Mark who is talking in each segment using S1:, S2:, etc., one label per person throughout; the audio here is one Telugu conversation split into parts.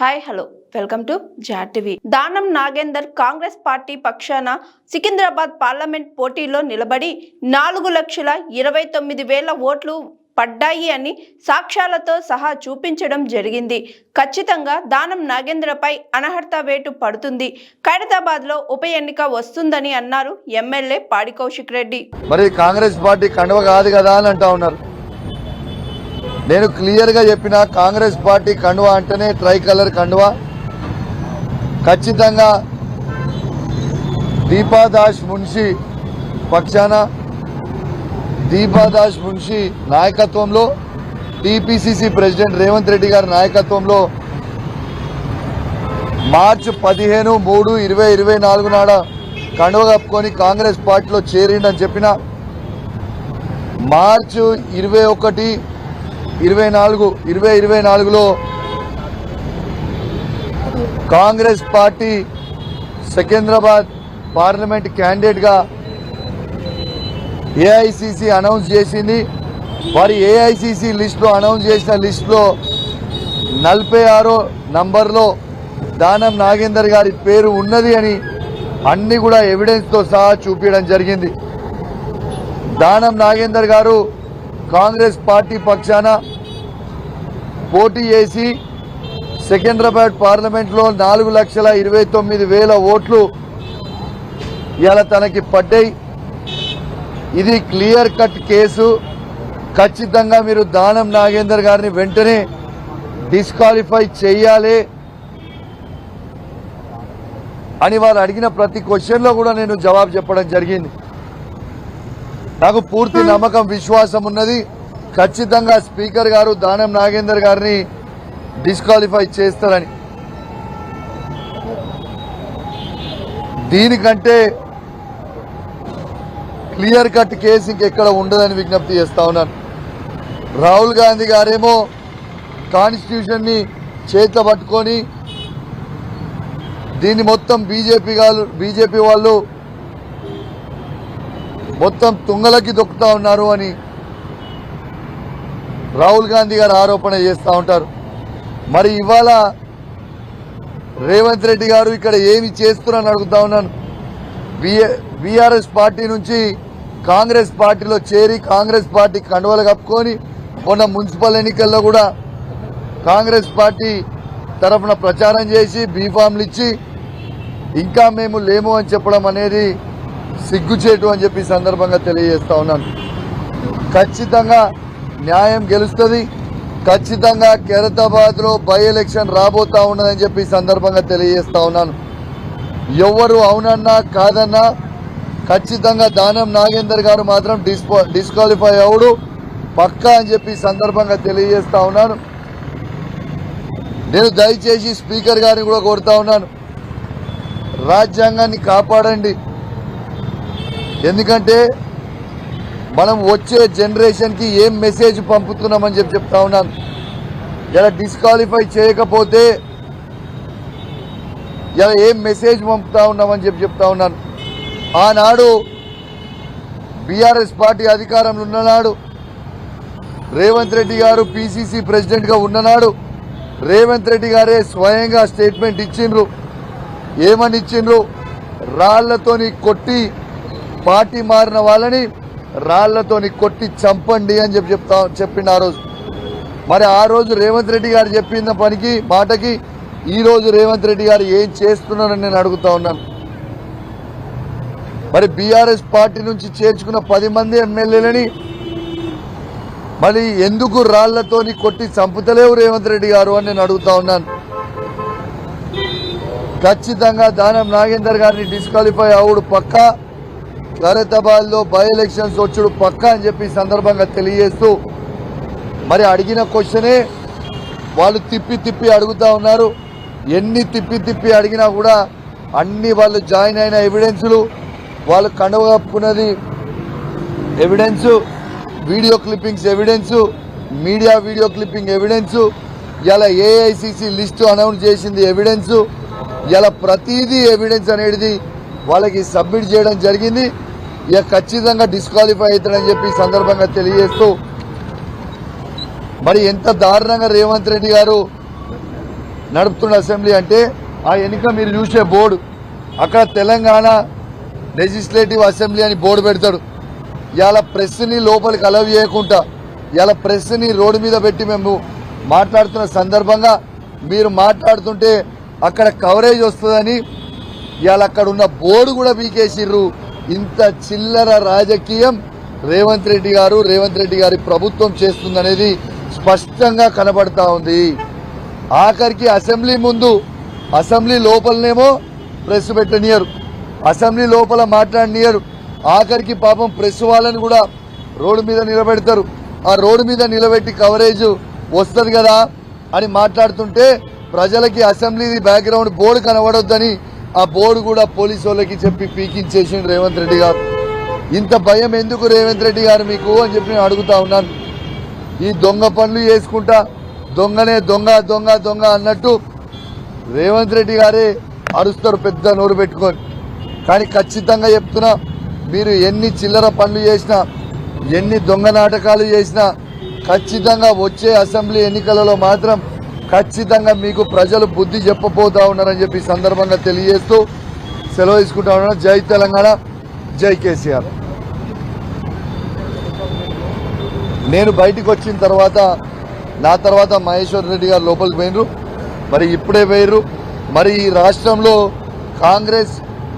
S1: హాయ్ హలో వెల్కమ్ టు జాట్ టీవీ. దానం నాగేందర్ కాంగ్రెస్ పార్టీ పక్షాన సికింద్రాబాద్ పార్లమెంట్ పోటీలో నిలబడి 4,29,000 ఓట్లు పడ్డాయి అని సాక్ష్యాలతో సహా చూపించడం జరిగింది. ఖచ్చితంగా దానం నాగేంద్రపై అనర్హత వేటు పడుతుంది. ఖైరతాబాద్ లో ఉప ఎన్నిక వస్తుందని అన్నారు ఎమ్మెల్యే పాడి కౌశిక్ రెడ్డి.
S2: మరి కాంగ్రెస్ పార్టీ కండువ కాదు కదా అని అంటా ఉన్నారు. నేను క్లియర్ గా చెప్పిన కాంగ్రెస్ పార్టీ కండువ అంటేనే ట్రై కలర్ కండువ. ఖచ్చితంగా దీపాదాస్ మున్షి పక్షాన దీపాదాస్ మున్షి నాయకత్వంలో టీపీసీసీ ప్రెసిడెంట్ రేవంత్ రెడ్డి గారి నాయకత్వంలో మార్చి 15/3/2024 నాడ కండువ కప్పుకొని కాంగ్రెస్ పార్టీలో చేరిండని చెప్పిన మార్చి 2024లో Congress party Secunderabad parliament candidate గా ఏఐసిసి అనౌన్స్ చేసింది. వారి ఏఐసిసి లిస్ట్ లో అనౌన్స్ చేసిన లిస్ట్ లో 46వ నంబర్లో దానం నాగేందర్ గారి పేరు ఉన్నది అని అన్ని కూడా ఎవిడెన్స్ తో సహా చూపించడం జరిగింది. దానం నాగేందర్ గారు కాంగ్రెస్ పార్టీ పక్షాన పోటీ చేసి సికింద్రాబాద్ పార్లమెంట్ లో 4,29,000 ఓట్లు ఇలా తనకి పడ్డాయి. ఇది క్లియర్ కట్ కేసు. ఖచ్చితంగా మీరు దానం నాగేందర్ గారిని వెంటనే డిస్క్వాలిఫై చేయాలి అని వారు అడిగిన ప్రతి క్వశ్చన్ లో కూడా నేను జవాబు చెప్పడం జరిగింది. నాకు పూర్తి నమ్మకం విశ్వాసం ఉన్నది. ఖచ్చితంగా స్పీకర్ గారు దానం నాగేందర్ గారిని డిస్క్వాలిఫై చేస్తారని. దీనికంటే క్లియర్ కట్ కేసు ఇంకెక్కడ ఉండదని విజ్ఞప్తి చేస్తా ఉన్నాను. రాహుల్ గాంధీ గారేమో కాన్స్టిట్యూషన్ ని చేతిలో పట్టుకొని దీన్ని మొత్తం బీజేపీ వాళ్ళు మొత్తం తుంగలకి దొక్కుతా ఉన్నారు అని రాహుల్ గాంధీ గారు ఆరోపణ చేస్తూ ఉంటారు. మరి ఇవాళ రేవంత్ రెడ్డి గారు ఇక్కడ ఏమి చేస్తున్నారని అడుగుతా ఉన్నాను. బీఆర్ఎస్ పార్టీ నుంచి కాంగ్రెస్ పార్టీలో చేరి కాంగ్రెస్ పార్టీ కండువలు కప్పుకొని మొన్న మున్సిపల్ ఎన్నికల్లో కూడా కాంగ్రెస్ పార్టీ తరఫున ప్రచారం చేసి బీఫామ్లు ఇచ్చి ఇంకా మేము లేము అని చెప్పడం అనేది సిగ్గుచేటు అని చెప్పి సందర్భంగా తెలియజేస్తా ఉన్నాను. ఖచ్చితంగా న్యాయం గెలుస్తుంది. ఖచ్చితంగా ఖైరతాబాద్ లో బై ఎలక్షన్ రాబోతా ఉన్నదని చెప్పి సందర్భంగా తెలియజేస్తా ఉన్నాను. ఎవరు అవునన్నా కాదన్నా ఖచ్చితంగా దానం నాగేందర్ గారు మాత్రం డిస్క్వాలిఫై అవుడు పక్కా అని చెప్పి సందర్భంగా తెలియజేస్తా ఉన్నాను. నేను దయచేసి స్పీకర్ గారిని కూడా కోరుతా ఉన్నాను, రాజ్యాంగాన్ని కాపాడండి. ఎందుకంటే మనం వచ్చే జనరేషన్ కి ఏం మెసేజ్ పంపుతున్నామని చెప్తా ఉన్నాను. ఇలా డిస్క్వాలిఫై చేయకపోతే ఇలా ఏం మెసేజ్ పంపుతా ఉన్నామని చెప్తా ఉన్నాను. ఆనాడు బీఆర్ఎస్ పార్టీ అధికారంలో ఉన్ననాడు, రేవంత్ రెడ్డి గారు పిసిసి ప్రెసిడెంట్ గా ఉన్ననాడు రేవంత్ రెడ్డి గారే స్వయంగా స్టేట్మెంట్ ఇచ్చిండ్రు. ఏమని ఇచ్చిండ్రు? రాళ్లతోని కొట్టి పార్టీ మారిన వాళ్ళని రాళ్లతోని కొట్టి చంపండి అని చెప్పిండు ఆ రోజు. మరి ఆ రోజు రేవంత్ రెడ్డి గారు చెప్పిన మాటకి ఈ రోజు రేవంత్ రెడ్డి గారు ఏం చేస్తున్నారని నేను అడుగుతా ఉన్నాను. మరి బీఆర్ఎస్ పార్టీ నుంచి చేర్చుకున్న 10 మంది ఎమ్మెల్యేలని మరి ఎందుకు రాళ్లతోని కొట్టి చంపుతలేవు రేవంత్ రెడ్డి గారు అని నేను అడుగుతా ఉన్నాను. ఖచ్చితంగా దానం నాగేందర్ గారిని డిస్క్వాలిఫై అవుడు పక్కా, ఖైరతాబాద్ లో బై ఎలక్షన్స్ వచ్చుడు పక్కా అని చెప్పి సందర్భంగా తెలియజేస్తూ మరి అడిగిన క్వశ్చనే వాళ్ళు తిప్పి అడుగుతా ఉన్నారు. ఎన్ని తిప్పి అడిగినా కూడా అన్ని వాళ్ళు జాయిన్ అయిన ఎవిడెన్సులు, వాళ్ళు కండువ కప్పుకున్నది evidence, video clippings evidence, media video clipping evidence, ఇలా ఏఐసిసి లిస్టు అనౌన్స్ చేసింది ఎవిడెన్స్, ఇలా ప్రతిదీ ఎవిడెన్స్ అనేది వాళ్ళకి సబ్మిట్ చేయడం జరిగింది. ఇక ఖచ్చితంగా డిస్క్వాలిఫై అవుతాడని చెప్పి సందర్భంగా తెలియజేస్తూ మరి ఎంత దారుణంగా రేవంత్ రెడ్డి గారు నడుపుతున్న అసెంబ్లీ అంటే ఆ వెనుక మీరు చూసే బోర్డు అక్కడ తెలంగాణ లెజిస్లేటివ్ అసెంబ్లీ అని బోర్డు పెడతాడు. ఇవాళ ప్రెస్ని లోపలికి అలవ్ చేయకుండా ఇవాళ ప్రెస్ని రోడ్డు మీద పెట్టి మేము మాట్లాడుతున్న సందర్భంగా మీరు మాట్లాడుతుంటే అక్కడ కవరేజ్ వస్తుందని ఇవాళ అక్కడ ఉన్న బోర్డు కూడా పీకేసిర్రు. ఇంత చిల్లర రాజకీయం రేవంత్ రెడ్డి గారి ప్రభుత్వం చేస్తుందనేది స్పష్టంగా కనబడతా ఉంది. ఆఖరికి అసెంబ్లీ ముందు అసెంబ్లీ లోపలనేమో ప్రెస్ పెట్టనియరు, అసెంబ్లీ లోపల మాట్లాడనియరు. ఆఖరికి పాపం ప్రెస్ వాళ్ళని కూడా రోడ్డు మీద నిలబెడతారు. ఆ రోడ్డు మీద నిలబెట్టి కవరేజ్ వస్తుంది కదా అని మాట్లాడుతుంటే ప్రజలకి అసెంబ్లీ బ్యాక్గ్రౌండ్ బోర్డు కనబడొద్దని ఆ బోర్డు కూడా పోలీసు వాళ్ళకి చెప్పి పీకించేసిండు రేవంత్ రెడ్డి గారు. ఇంత భయం ఎందుకు రేవంత్ రెడ్డి గారు మీకు అని చెప్పి నేను అడుగుతా ఉన్నాను. ఈ దొంగ పనులు చేసుకుంటా దొంగనే దొంగ దొంగ దొంగ అన్నట్టు రేవంత్ రెడ్డి గారే అరుస్తారు పెద్ద నోరు పెట్టుకొని. కానీ ఖచ్చితంగా చెప్తున్నా, మీరు ఎన్ని చిల్లర పనులు చేసినా ఎన్ని దొంగ నాటకాలు చేసినా ఖచ్చితంగా వచ్చే అసెంబ్లీ ఎన్నికలలో మాత్రం ఖచ్చితంగా మీకు ప్రజలు బుద్ధి చెప్పబోతా ఉన్నారని చెప్పి సందర్భంగా తెలియజేస్తూ సెలవు తీసుకుంటా ఉన్నాను. జై తెలంగాణ, జై కేసీఆర్. నేను బయటికి వచ్చిన తర్వాత నా తర్వాత మహేశ్వర్ రెడ్డి గారు లోపలికి పోయినరు, మరి ఇప్పుడే పోయినరు. మరి ఈ రాష్ట్రంలో కాంగ్రెస్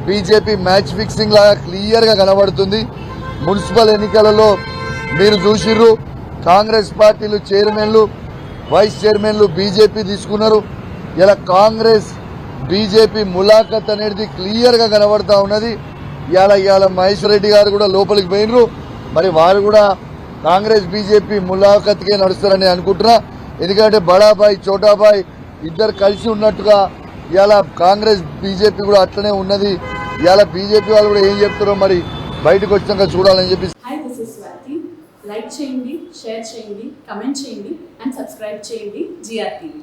S2: బీజేపీ మ్యాచ్ ఫిక్సింగ్ లాగా క్లియర్గా కనబడుతుంది. మున్సిపల్ ఎన్నికలలో మీరు చూసిర్రు, కాంగ్రెస్ పార్టీలు చైర్మన్లు వైస్ చైర్మన్లు బీజేపీ తీసుకున్నారు. ఇలా కాంగ్రెస్ బీజేపీ ములాఖత్ అనేది క్లియర్గా కనబడతా ఉన్నది. ఇవాళ మహేశ్వర్ రెడ్డి గారు కూడా లోపలికి పోయినరు. మరి వారు కూడా కాంగ్రెస్ బీజేపీ ములాఖత్కే నడుస్తారని అనుకుంటున్నా. ఎందుకంటే బడాబాయ్ చోటాబాయ్ ఇద్దరు కలిసి ఉన్నట్టుగా ఇవాళ కాంగ్రెస్ బీజేపీ కూడా అట్లనే ఉన్నది. ఇవాళ బీజేపీ వాళ్ళు కూడా ఏం చెప్తారో మరి బయటకు వచ్చినాక చూడాలని చెప్పి.
S3: Hi, this is Swathi. Like చేయండి, షేర్ చేయండి, కమెంట్ చేయండి అండ్ సబ్స్క్రైబ్ చేయండి GR TV.